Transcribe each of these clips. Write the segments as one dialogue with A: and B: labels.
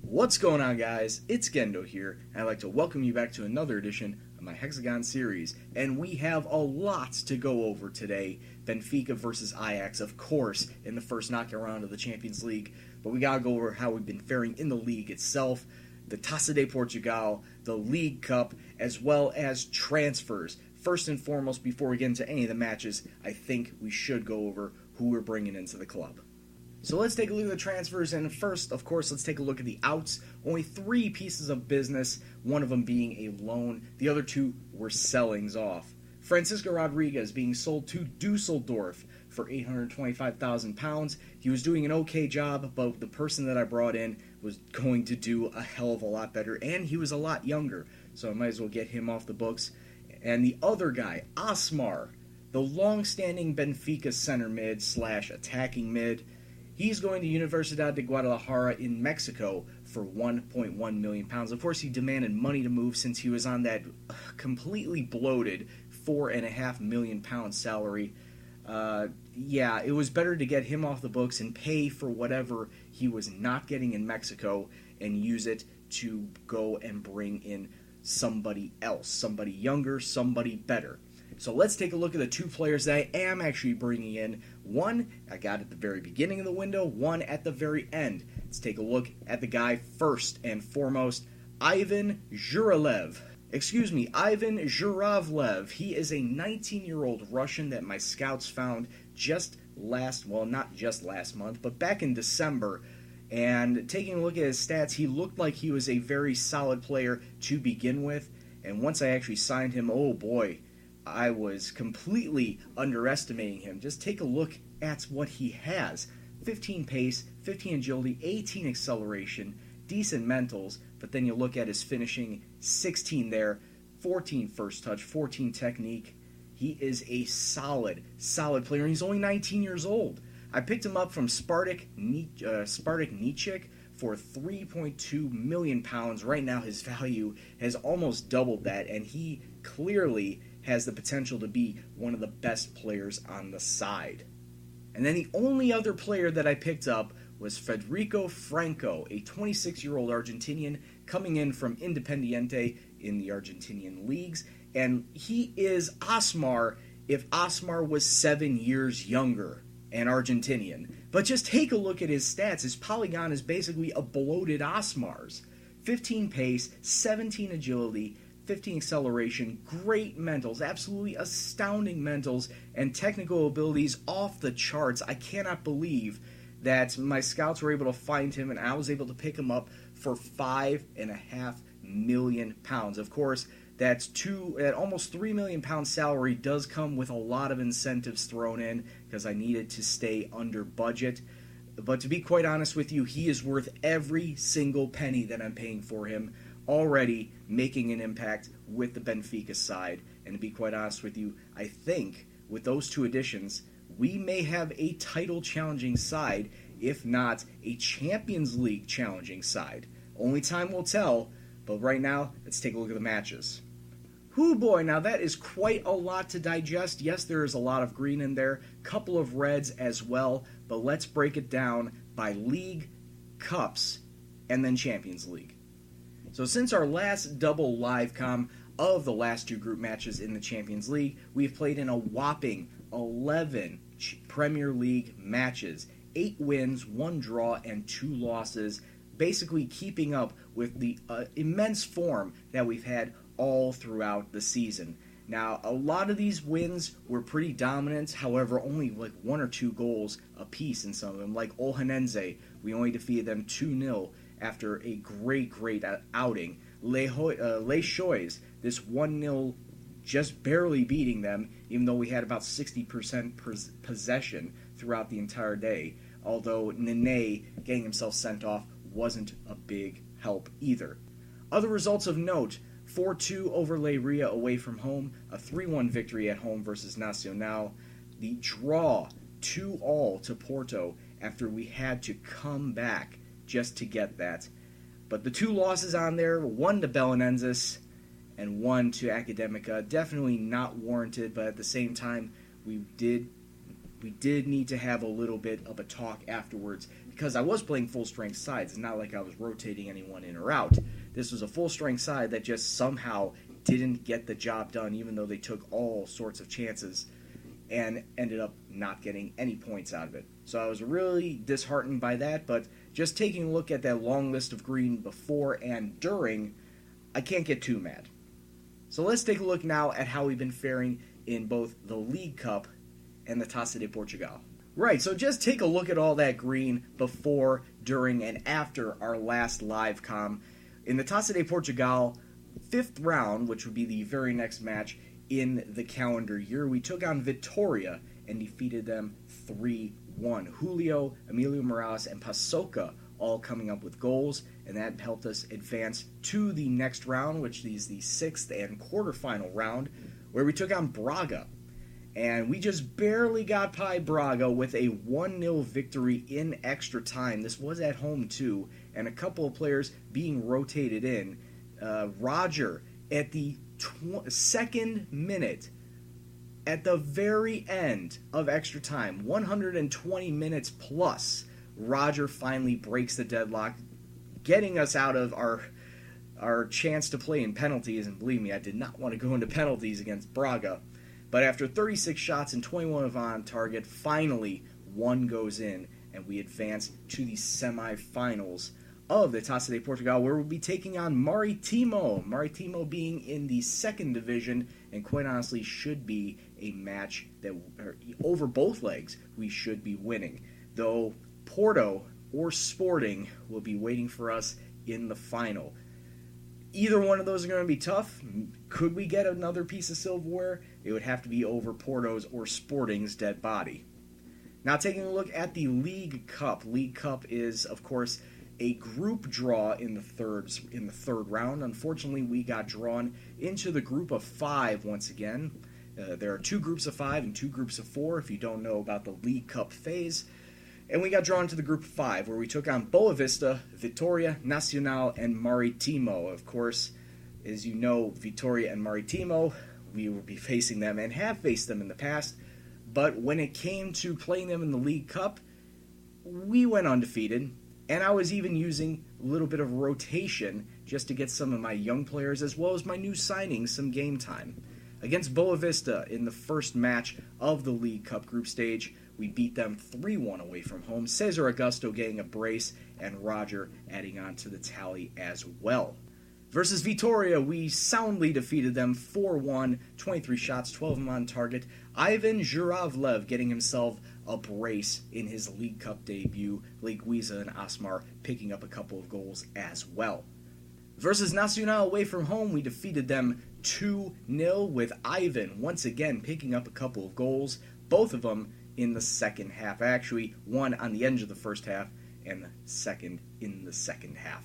A: What's going on, guys? It's Gendo here, and I'd like to welcome you back to another edition of my Hexagon series, and we have a lot to go over today. Benfica versus Ajax, of course, in the first knockout round of the Champions League, but we gotta go over how we've been faring in the league itself, the Taça de Portugal, the League Cup, as well as transfers. First and foremost, before we get into any of the matches, I think we should go over who we're bringing into the club. So let's take a look at the transfers, and first, of course, let's take a look at the outs. Only 3 pieces of business, one of them being a loan. The other 2 were sellings off. Francisco Rodriguez being sold to Dusseldorf for £825,000. He was doing an okay job, but the person that I brought in was going to do a hell of a lot better, and he was a lot younger, so I might as well get him off the books. And the other guy, Asmar, the long-standing Benfica center mid / attacking mid, he's going to Universidad de Guadalajara in Mexico for £1.1 million. Of course, he demanded money to move since he was on that completely bloated £4.5 million salary. Yeah, it was better to get him off the books and pay for whatever he was not getting in Mexico and use it to go and bring in somebody else, somebody younger, somebody better. So let's take a look at the 2 players that I am actually bringing in. One I got at the very beginning of the window, one at the very end. Let's take a look at the guy first and foremost, Ivan Zhuravlev. He is a 19-year-old Russian that my scouts found not just last month, but back in December. And taking a look at his stats, he looked like he was a very solid player to begin with. And once I actually signed him, oh boy, I was completely underestimating him. Just take a look at what he has. 15 pace, 15 agility, 18 acceleration, decent mentals, but then you look at his finishing, 16 there, 14 first touch, 14 technique. He is a solid player, and he's only 19 years old. I picked him up from Spartak Ničik for £3.2 million. Right now his value has almost doubled that, and he clearly has the potential to be one of the best players on the side. And then the only other player that I picked up was Federico Franco, a 26-year-old Argentinian coming in from Independiente in the Argentinian leagues. And he is Asmar if Asmar was 7 years younger and Argentinian. But just take a look at his stats. His polygon is basically a bloated Asmar's. 15 pace, 17 agility, 15 acceleration, great mentals, absolutely astounding mentals, and technical abilities off the charts. I cannot believe that my scouts were able to find him and I was able to pick him up for £5.5 million. Of course, that almost £3 million salary does come with a lot of incentives thrown in because I needed to stay under budget. But to be quite honest with you, he is worth every single penny that I'm paying for him, already making an impact with the Benfica side. And to be quite honest with you, I think with those 2 additions, we may have a title challenging side, if not a Champions League challenging side. Only time will tell, but right now, let's take a look at the matches. Hoo boy, now that is quite a lot to digest. Yes, there is a lot of green in there, couple of reds as well, but let's break it down by league, cups, and then Champions League. So since our last double live com of the last 2 group matches in the Champions League, we've played in a whopping 11 Premier League matches, 8 wins, 1 draw, and 2 losses, basically keeping up with the immense form that we've had all throughout the season. Now, a lot of these wins were pretty dominant, however, only like 1 or 2 goals apiece in some of them. Like Olhanense, we only defeated them 2-0 after a great outing. Les Choix, this 1-0 just barely beating them, even though we had about 60% possession throughout the entire day. Although Nene getting himself sent off wasn't a big help either. Other results of note: 4-2 over Leiria away from home, a 3-1 victory at home versus Nacional, the draw 2-2 to Porto after we had to come back just to get that. But the 2 losses on there, 1 to Belenenses and 1 to Academica, definitely not warranted, but at the same time, we did we did need to have a little bit of a talk afterwards because I was playing full-strength sides. It's not like I was rotating anyone in or out. This was a full-strength side that just somehow didn't get the job done, even though they took all sorts of chances and ended up not getting any points out of it. So I was really disheartened by that, but just taking a look at that long list of green before and during, I can't get too mad. So let's take a look now at how we've been faring in both the League Cup and the Taça de Portugal. Right, so just take a look at all that green before, during, and after our last live comm. In the Taça de Portugal, 5th round, which would be the very next match in the calendar year, we took on Vitória and defeated them 3-1. Julio, Emilio Morales, and Paçoca all coming up with goals, and that helped us advance to the next round, which is the 6th and quarterfinal round, where we took on Braga. And we just barely got by Braga with a 1-0 victory in extra time. This was at home too, and a couple of players being rotated in. Roger, at the second minute, at the very end of extra time, 120 minutes plus, Roger finally breaks the deadlock, getting us out of our chance to play in penalties. And believe me, I did not want to go into penalties against Braga. But after 36 shots and 21 on target, finally one goes in, and we advance to the semifinals of the Taça de Portugal, where we'll be taking on Maritimo. Maritimo being in the 2nd division, and quite honestly should be a match that, over both legs, we should be winning. Though Porto or Sporting will be waiting for us in the final. Either one of those are going to be tough. Could we get another piece of silverware? It would have to be over Porto's or Sporting's dead body. Now taking a look at the League Cup. League Cup is, of course, a group draw in the third round. Unfortunately, we got drawn into the group of 5 once again. There are 2 groups of 5 and 2 groups of 4 if you don't know about the League Cup phase. And we got drawn to the group of 5, where we took on Boa Vista, Vitória, Nacional, and Maritimo. Of course, as you know, Vitória and Maritimo, we will be facing them and have faced them in the past. But when it came to playing them in the League Cup, we went undefeated. And I was even using a little bit of rotation just to get some of my young players as well as my new signings some game time. Against Boa Vista in the first match of the League Cup group stage, we beat them 3-1 away from home. Cesar Augusto getting a brace and Roger adding on to the tally as well. Versus Vitória, we soundly defeated them 4-1, 23 shots, 12 of them on target. Ivan Zhuravlev getting himself a brace in his League Cup debut. Leguiza and Asmar picking up a couple of goals as well. Versus Nacional away from home, we defeated them 2-0 with Ivan once again picking up a couple of goals, both of them in the second half. Actually, one on the end of the first half and the second in the second half.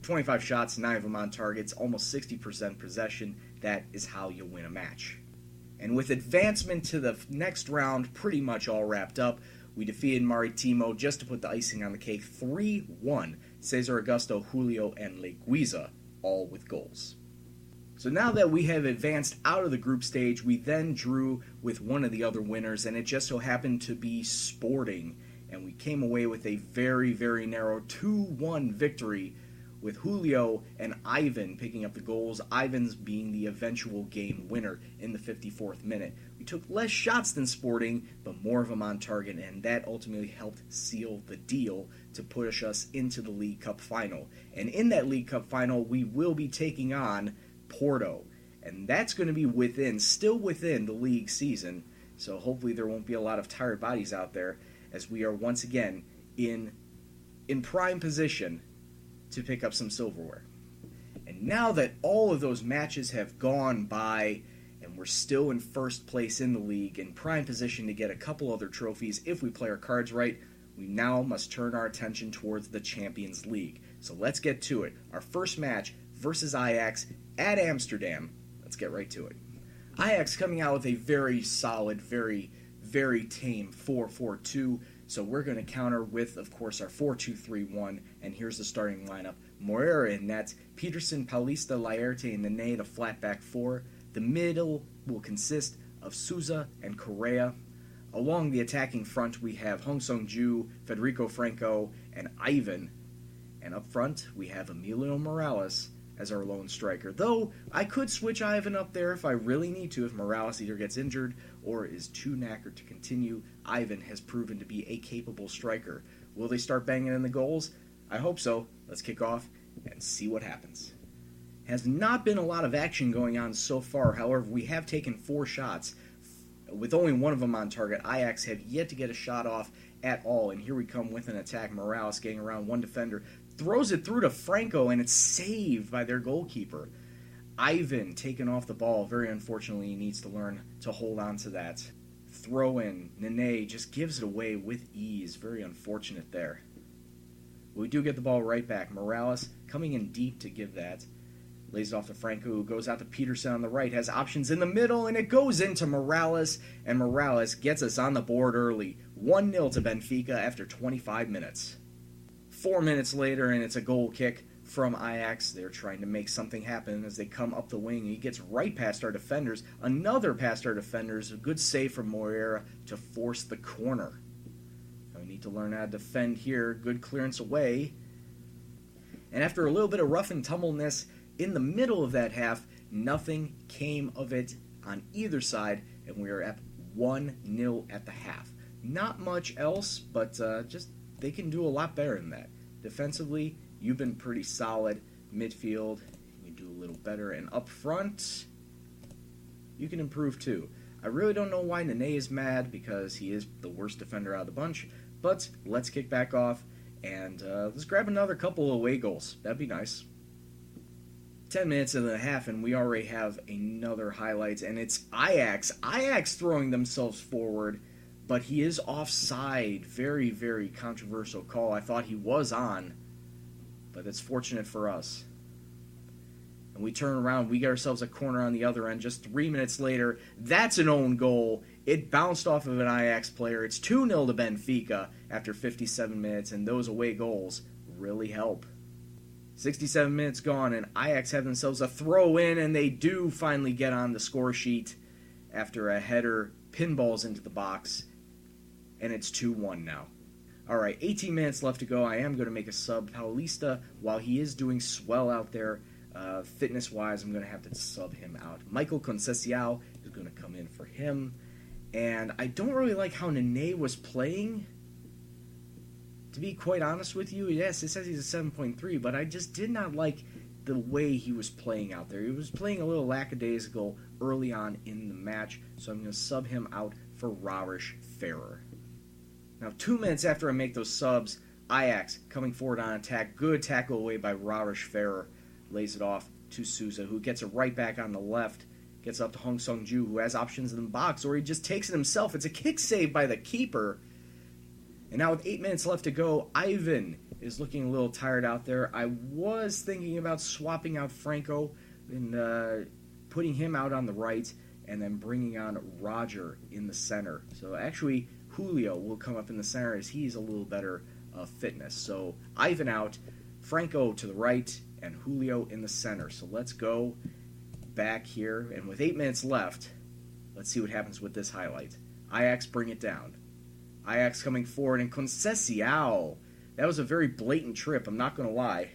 A: 25 shots, 9 of them on targets, almost 60% possession. That is how you win a match. And with advancement to the next round pretty much all wrapped up, we defeated Maritimo just to put the icing on the cake 3-1. Cesar Augusto, Julio, and Leguiza, all with goals. So now that we have advanced out of the group stage, we then drew with one of the other winners, and it just so happened to be Sporting. And we came away with a very, very narrow 2-1 victory, with Julio and Ivan picking up the goals, Ivan's being the eventual game winner in the 54th minute. We took less shots than Sporting, but more of them on target, and that ultimately helped seal the deal to push us into the League Cup final. And in that League Cup final, we will be taking on Porto, and that's going to be still within the league season, so hopefully there won't be a lot of tired bodies out there, as we are once again in prime position to pick up some silverware. And now that all of those matches have gone by and we're still in first place in the league, in prime position to get a couple other trophies if we play our cards right, we now must turn our attention towards the Champions League. So let's get to it. Our first match versus Ajax at Amsterdam. Let's get right to it. Ajax coming out with a very solid, very, very tame 4-4-2. So we're going to counter with, of course, our 4-2-3-1, and here's the starting lineup. Moreira in net, Peterson, Paulista, Laerte in the net, a flat back 4. The middle will consist of Souza and Correa. Along the attacking front, we have Hong Sung-ju, Federico Franco, and Ivan. And up front, we have Emilio Morales as our lone striker. Though, I could switch Ivan up there if I really need to, if Morales either gets injured or is too knackered to continue. Ivan has proven to be a capable striker. Will they start banging in the goals? I hope so. Let's kick off and see what happens. Has not been a lot of action going on so far. However, we have taken 4 shots, with only one of them on target. Ajax have yet to get a shot off at all, and here we come with an attack. Morales getting around one defender, throws it through to Franco, and it's saved by their goalkeeper. Ivan taken off the ball. Very unfortunately, he needs to learn to hold on to that. Throw in. Nene just gives it away with ease. Very unfortunate there. We do get the ball right back. Morales coming in deep to give that. Lays it off to Franco, who goes out to Peterson on the right, has options in the middle, and it goes into Morales, and Morales gets us on the board early. 1-0 to Benfica after 25 minutes. 4 minutes later, and it's a goal kick from Ajax. They're trying to make something happen as they come up the wing. He gets right past our defenders. Another past our defenders. A good save from Moreira to force the corner. We need to learn how to defend here. Good clearance away. And after a little bit of rough and tumbleness in the middle of that half, nothing came of it on either side, and we are at 1-0 at the half. Not much else, but just they can do a lot better than that. Defensively, you've been pretty solid. Midfield, you do a little better. And up front, you can improve too. I really don't know why Nene is mad, because he is the worst defender out of the bunch. But let's kick back off, and let's grab another couple away goals. That'd be nice. 10 minutes into the half, and we already have another highlight, and it's Ajax. Ajax throwing themselves forward, but he is offside. Very, very controversial call. I thought he was on, but it's fortunate for us. And we turn around, we get ourselves a corner on the other end. Just 3 minutes later, that's an own goal. It bounced off of an Ajax player. It's 2-0 to Benfica after 57 minutes, and those away goals really help. 67 minutes gone, and Ajax have themselves a throw-in, and they do finally get on the score sheet after a header pinballs into the box, and it's 2-1 now. All right, 18 minutes left to go. I am going to make a sub. Paulista, while he is doing swell out there, fitness-wise, I'm going to have to sub him out. Michael Conceição is going to come in for him, and I don't really like how Nene was playing. To be quite honest with you, yes, it says he's a 7.3, but I just did not like the way he was playing out there. He was playing a little lackadaisical early on in the match, so I'm going to sub him out for Rarish Ferrer. Now, 2 minutes after I make those subs, Ajax coming forward on attack. Good tackle away by Rarish Ferrer. Lays it off to Souza, who gets it right back on the left. Gets up to Hong Sung-ju, who has options in the box, or he just takes it himself. It's a kick save by the keeper. And now with 8 minutes left to go, Ivan is looking a little tired out there. I was thinking about swapping out Franco and putting him out on the right and then bringing on Roger in the center. So actually, Julio will come up in the center as he's a little better fitness. So Ivan out, Franco to the right, and Julio in the center. So let's go back here. And with 8 minutes left, let's see what happens with this highlight. Ajax bring it down. Ajax coming forward, and Conceição. That was a very blatant trip, I'm not going to lie.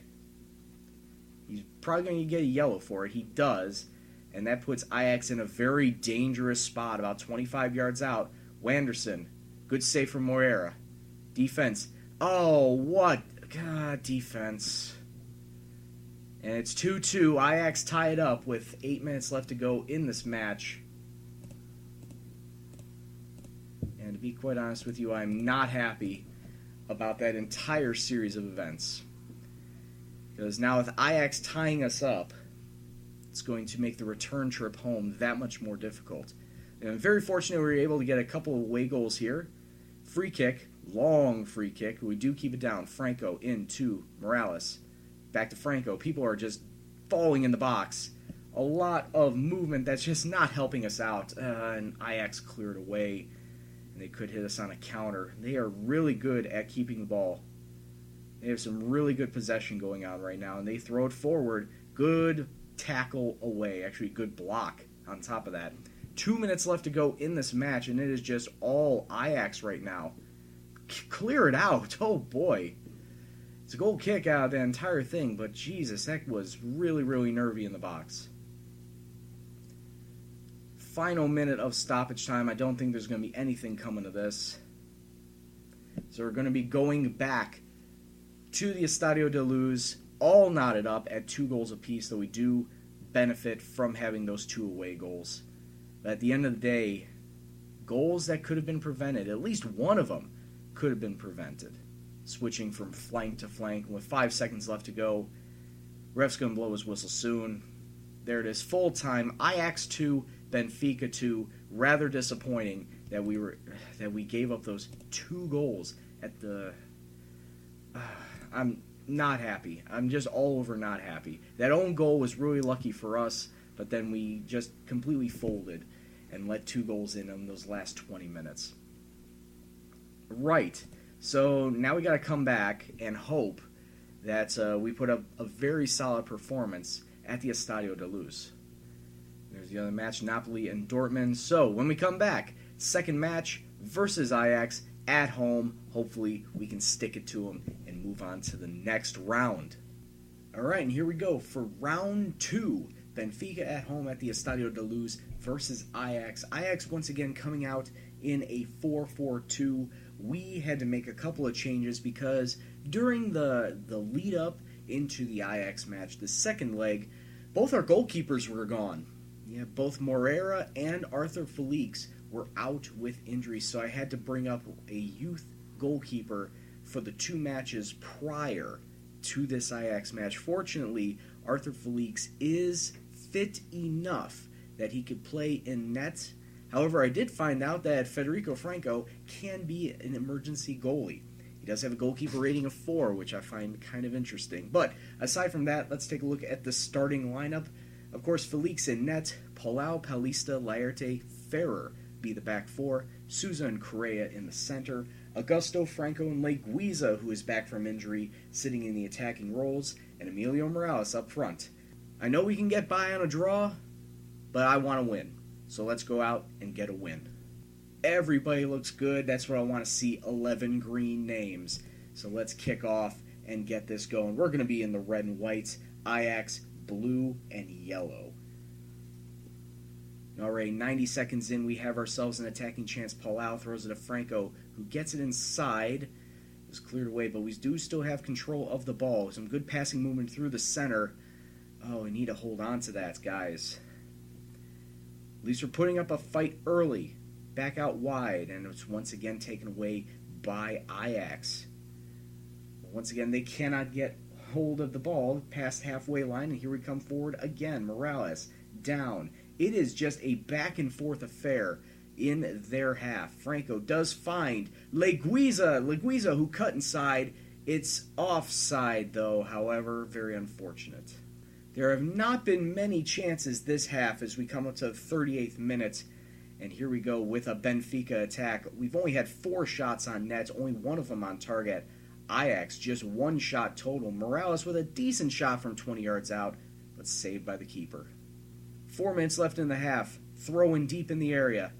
A: He's probably going to get a yellow for it. He does, and that puts Ajax in a very dangerous spot, about 25 yards out. Wanderson, good save from Moreira. Defense. Oh, what? God, defense. And it's 2-2. Ajax tie it up with 8 minutes left to go in this match. And to be quite honest with you, I'm not happy about that entire series of events. Because now with Ajax tying us up, it's going to make the return trip home that much more difficult. And I'm very fortunate we were able to get a couple of away goals here. Free kick, long free kick. We do keep it down. Franco into Morales. Back to Franco. People are just falling in the box. A lot of movement that's just not helping us out. And Ajax cleared away. And they could hit us on a counter. They are really good at keeping the ball. They have some really good possession going on right now, and they throw it forward. Good tackle away. Actually, good block on top of that. 2 minutes left to go in this match, and it is just all Ajax right now. Clear it out. Oh, boy. It's a goal kick out of the entire thing, but Jesus, that was really, really nervy in the box. Final minute of stoppage time. I don't think there's going to be anything coming to this. So we're going to be going back to the Estadio de Luz, all knotted up at 2 goals apiece, though we do benefit from having those 2 away goals. But at the end of the day, goals that could have been prevented, at least one of them could have been prevented. Switching from flank to flank with 5 seconds left to go. Ref's going to blow his whistle soon. There it is, full time. Ajax 2, Benfica 2. Rather disappointing that we gave up those 2 goals at the. I'm not happy. I'm just all over not happy. That own goal was really lucky for us, but then we just completely folded and let 2 goals in those last 20 minutes. Right. So now we got to come back and hope that we put up a very solid performance at the Estadio de Luz. There's the other match, Napoli and Dortmund. So when we come back, second match versus Ajax at home. Hopefully we can stick it to them and move on to the next round. All right, and here we go for round 2. Benfica at home at the Estadio de Luz versus Ajax. Ajax once again coming out in a 4-4-2. We had to make a couple of changes because during the lead up into the Ajax match, the second leg, both our goalkeepers were gone. Yeah, both Moreira and Arthur Felix were out with injuries, so I had to bring up a youth goalkeeper for the 2 matches prior to this Ajax match. Fortunately, Arthur Felix is fit enough that he could play in net. However, I did find out that Federico Franco can be an emergency goalie. He does have a goalkeeper rating of 4, which I find kind of interesting. But aside from that, let's take a look at the starting lineup. Of course, Felix in net, Palau, Paulista, Laerte, Ferrer be the back 4, Sousa and Correa in the center, Augusto, Franco, and Leguiza, who is back from injury, sitting in the attacking roles, and Emilio Morales up front. I know we can get by on a draw, but I want to win. So let's go out and get a win. Everybody looks good. That's what I want to see, 11 green names. So let's kick off and get this going. We're going to be in the red and white, Ajax, blue and yellow. Alright, 90 seconds in, we have ourselves an attacking chance. Palau throws it to Franco, who gets it inside. It was cleared away, but we do still have control of the ball. Some good passing movement through the center. Oh, we need to hold on to that, guys. At least we're putting up a fight early. Back out wide, and it's once again taken away by Ajax. Once again, they cannot get hold of the ball past halfway line, and here we come forward again. Morales down. It is just a back-and-forth affair in their half. Franco does find Leguiza, who cut inside. It's offside, though, however, very unfortunate. There have not been many chances this half as we come up to the 38th minute, and here we go with a Benfica attack. We've only had 4 shots on net, only one of them on target. Ajax, just 1 shot total. Morales with a decent shot from 20 yards out, but saved by the keeper. 4 minutes left in the half. Throw-in deep in the area.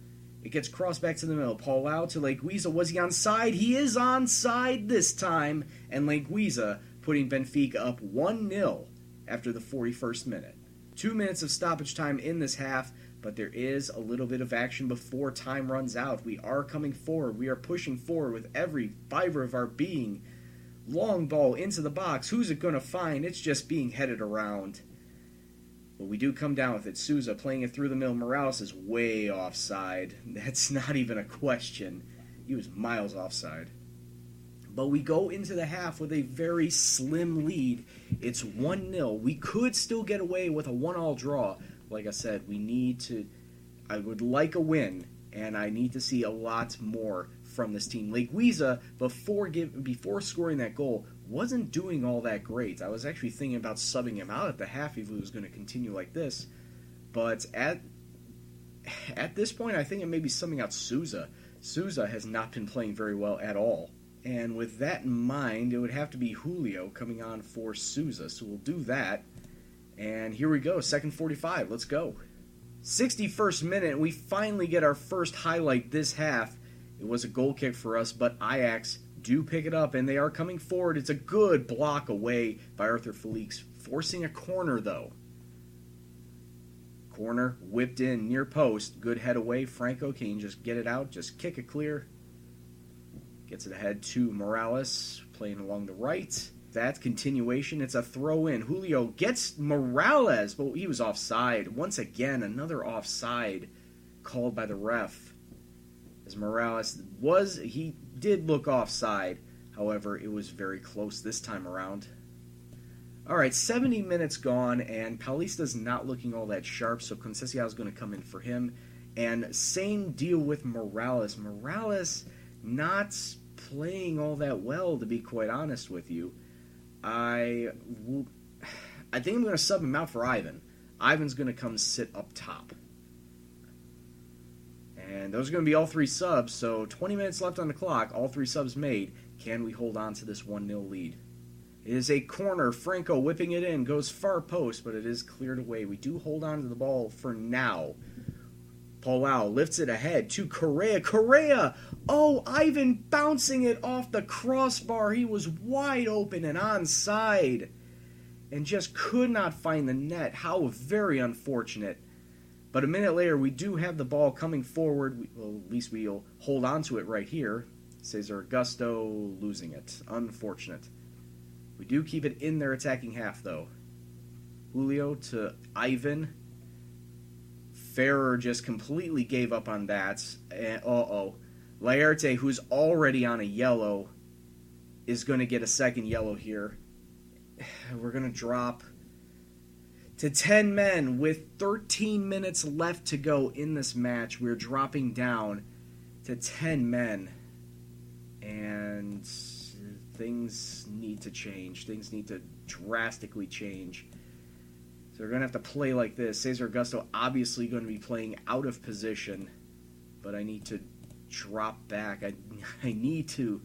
A: It ggets crossed back to the middle. Palau to Leguiza. Was he onside? He is onside this time. And Leguiza putting Benfica up 1-0 after the 41st minute. 2 minutes of stoppage time in this half, but there is a little bit of action before time runs out. We are coming forward. We are pushing forward with every fiber of our being. Long ball into the box. Who's it going to find? It's just being headed around. But we do come down with it. Sousa playing it through the middle. Morales is way offside. That's not even a question. He was miles offside. But we go into the half with a very slim lead. It's 1-0. We could still get away with a 1-1 draw. Like I said, I would like a win, and I need to see a lot more from this team. Leguiza, before scoring that goal, wasn't doing all that great. I was actually thinking about subbing him out at the half if he was going to continue like this. But at this point, I think it may be subbing out Sousa. Sousa has not been playing very well at all. And with that in mind, it would have to be Julio coming on for Sousa. So we'll do that. And here we go, second 45. Let's go. 61st minute, we finally get our first highlight this half. It was a goal kick for us, but Ajax do pick it up, and they are coming forward. It's a good block away by Arthur Felix, forcing a corner, though. Corner, whipped in, near post. Good head away. Franco, can you just get it out? Just kick it clear. Gets it ahead to Morales, playing along the right. That's continuation. It's a throw-in. Julio gets Morales, but he was offside. Once again, another offside called by the ref. As Morales he did look offside. However, it was very close this time around. All right, 70 minutes gone, and Paulista's not looking all that sharp, so Conceição is going to come in for him. And same deal with Morales. Morales not playing all that well, to be quite honest with you. I think I'm going to sub him out for Ivan. Ivan's going to come sit up top. And those are going to be all three subs, so 20 minutes left on the clock, all three subs made. Can we hold on to this 1-0 lead? It is a corner. Franco whipping it in, goes far post, but it is cleared away. We do hold on to the ball for now. Palau lifts it ahead to Correa. Correa! Oh, Ivan bouncing it off the crossbar. He was wide open and onside. And just could not find the net. How very unfortunate. But a minute later, we do have the ball coming forward. Well, at least we'll hold on to it right here. Cesar Augusto losing it. Unfortunate. We do keep it in their attacking half, though. Julio to Ivan. Ferrer just completely gave up on that. And, Laerte, who's already on a yellow, is going to get a second yellow here. We're going to drop to 10 men with 13 minutes left to go in this match. We're dropping down to 10 men. And things need to change. Things need to drastically change. So we're going to have to play like this. Cesar Augusto obviously going to be playing out of position. But I need to drop back. I need to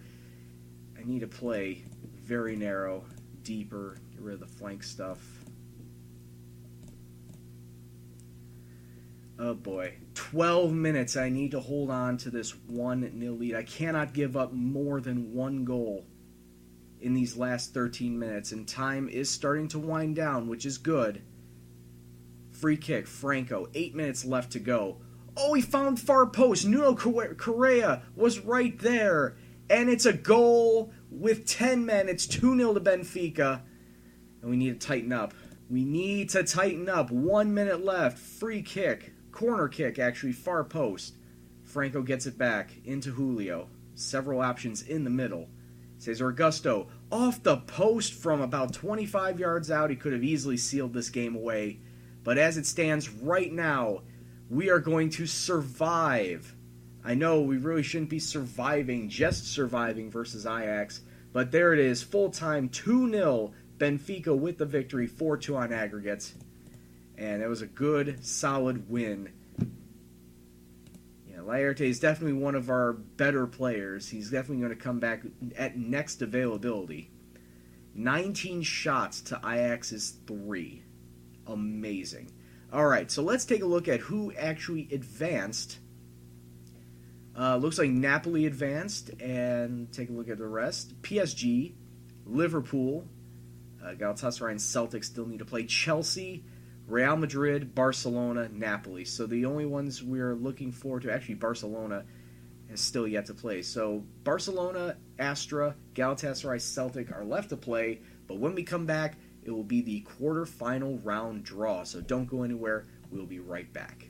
A: play very narrow, deeper, get rid of the flank stuff. Oh boy. 12 minutes. I need to hold on to this 1-0 lead. I cannot give up more than one goal in these last 13 minutes. And time is starting to wind down, which is good. Free kick, Franco. 8 minutes left to go. Oh, he found far post. Nuno Correa was right there. And it's a goal with 10 men. It's 2-0 to Benfica. And we need to tighten up. We need to tighten up. 1 minute left. Free kick. Corner kick, actually, far post. Franco gets it back into Julio. Several options in the middle. Cesar Augusto off the post from about 25 yards out. He could have easily sealed this game away. But as it stands right now, we are going to survive. I know we really shouldn't be surviving, just surviving versus Ajax. But there it is, full-time 2-0, Benfica with the victory, 4-2 on aggregate. And it was a good, solid win. Yeah, Laerte is definitely one of our better players. He's definitely going to come back at next availability. 19 shots to Ajax's 3. Amazing. All right, so let's take a look at who actually advanced. Looks like Napoli advanced, and take a look at the rest. PSG, Liverpool, Galatasaray and Celtic still need to play. Chelsea, Real Madrid, Barcelona, Napoli. So the only ones we're looking forward to, actually Barcelona has still yet to play. So Barcelona, Astra, Galatasaray, Celtic are left to play, but when we come back, it will be the quarterfinal round draw. So don't go anywhere. We'll be right back.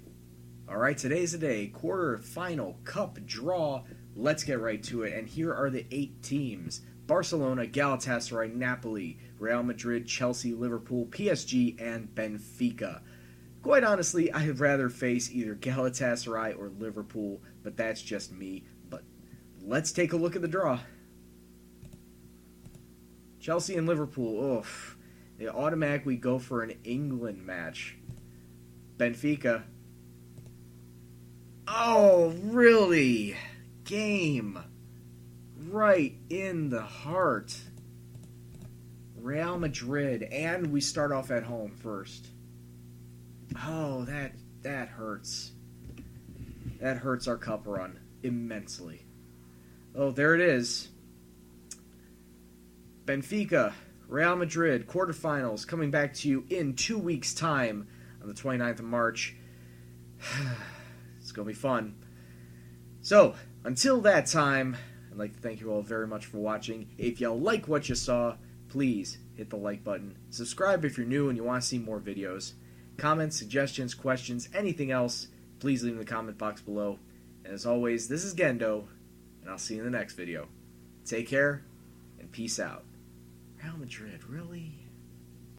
A: All right, today's the day. Quarterfinal cup draw. Let's get right to it. And here are the 8 teams. Barcelona, Galatasaray, Napoli, Real Madrid, Chelsea, Liverpool, PSG, and Benfica. Quite honestly, I'd rather face either Galatasaray or Liverpool, but that's just me. But let's take a look at the draw. Chelsea and Liverpool, oof. They automatically go for an England match. Benfica. Oh, really? Game. Right in the heart. Real Madrid. And we start off at home first. Oh, that That hurts. That hurts our cup run immensely. Oh, there it is. Benfica, Real Madrid, quarterfinals, coming back to you in 2 weeks' time on the 29th of March. It's going to be fun. So, until that time, I'd like to thank you all very much for watching. If you like what you saw, please hit the like button. Subscribe if you're new and you want to see more videos. Comments, suggestions, questions, anything else, please leave in the comment box below. And as always, this is Gendo, and I'll see you in the next video. Take care, and peace out. Real Madrid, really?